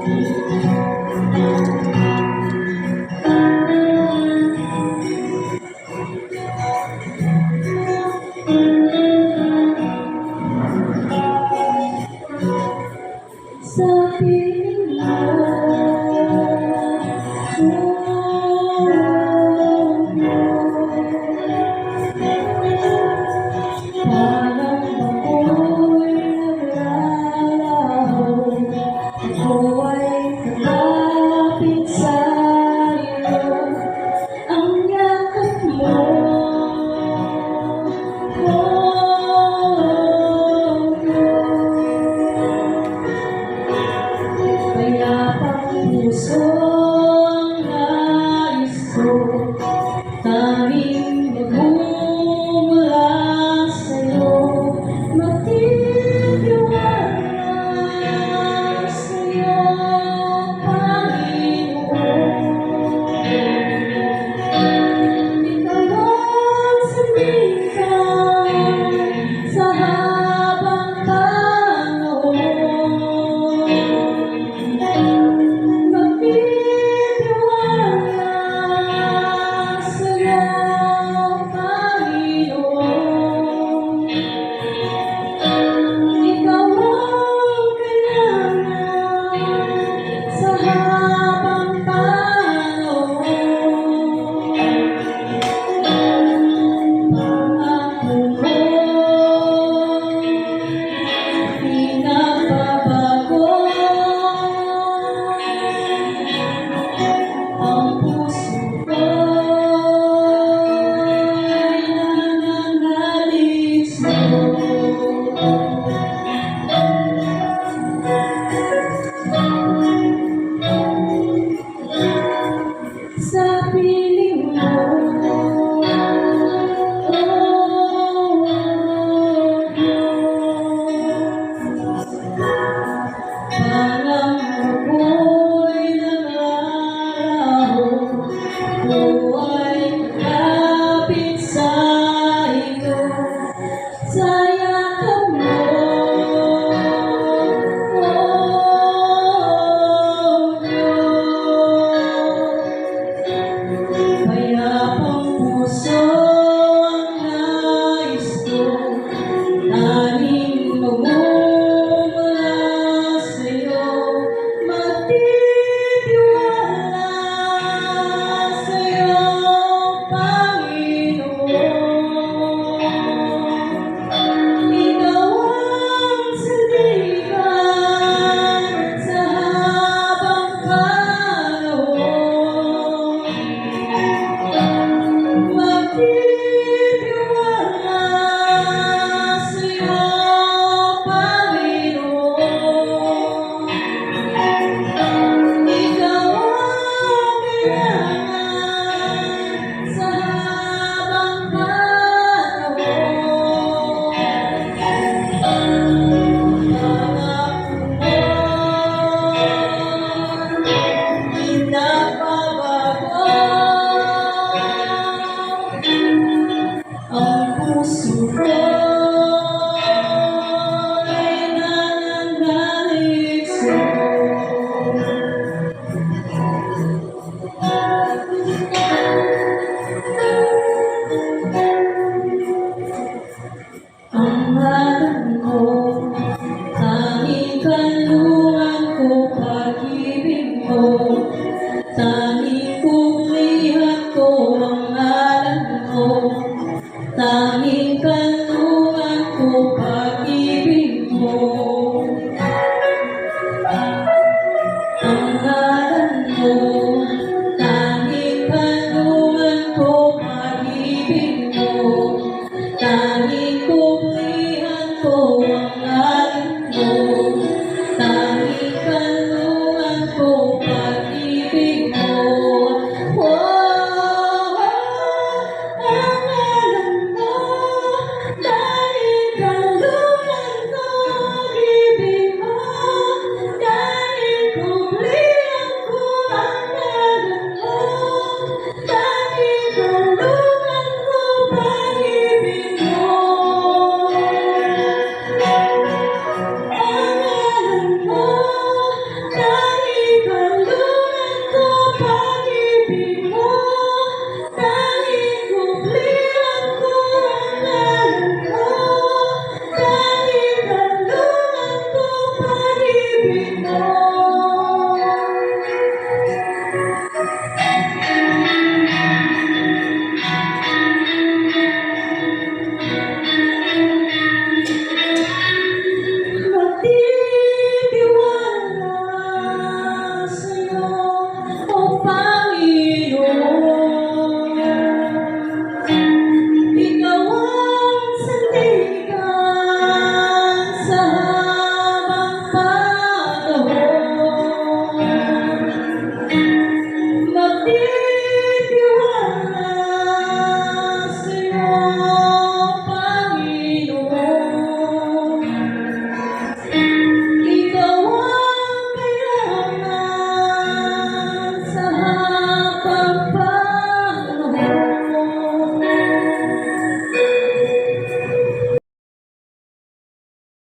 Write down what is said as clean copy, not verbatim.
Sa piling parang ako'y naglalaho, ako ay kalapit sa'yo, ang yakap mo. Payapang puso ang nais ko, tanging magmumula sa'yo, magtitiwala sa'yo, Panginoon. Ikaw ang sandigan sa habang panahon. Sa piling mo, parang ako'y naglalaho, ako ay kalapit sa iyo, sa yakap mo. Payapang puso ang nais ko, tanging magmumula sa'yo, magtitiwala sa'yo, Panginoon. Ikaw ang sandigan sa habang panahon. Magtitiwala sa'yo, Panginoon. Ikaw ang kailangan sa habang panahon. Pinapabago ang puso ko'y nananais ang alam mo, tanging kanlungan ko, pag-ibig mo, tanging puglihan ko ang alam mo, tanging kanlungan ko, pag-ibig mo. Ang alam mo, tanging kanlungan ko, pag-ibig mo, tanging puglihan ko ang alam mo, tanging kanlungan ko, pag-ibig mo. Ang alam mo, tanging kanlungan ko, pag-ibig mo, tanging puglihan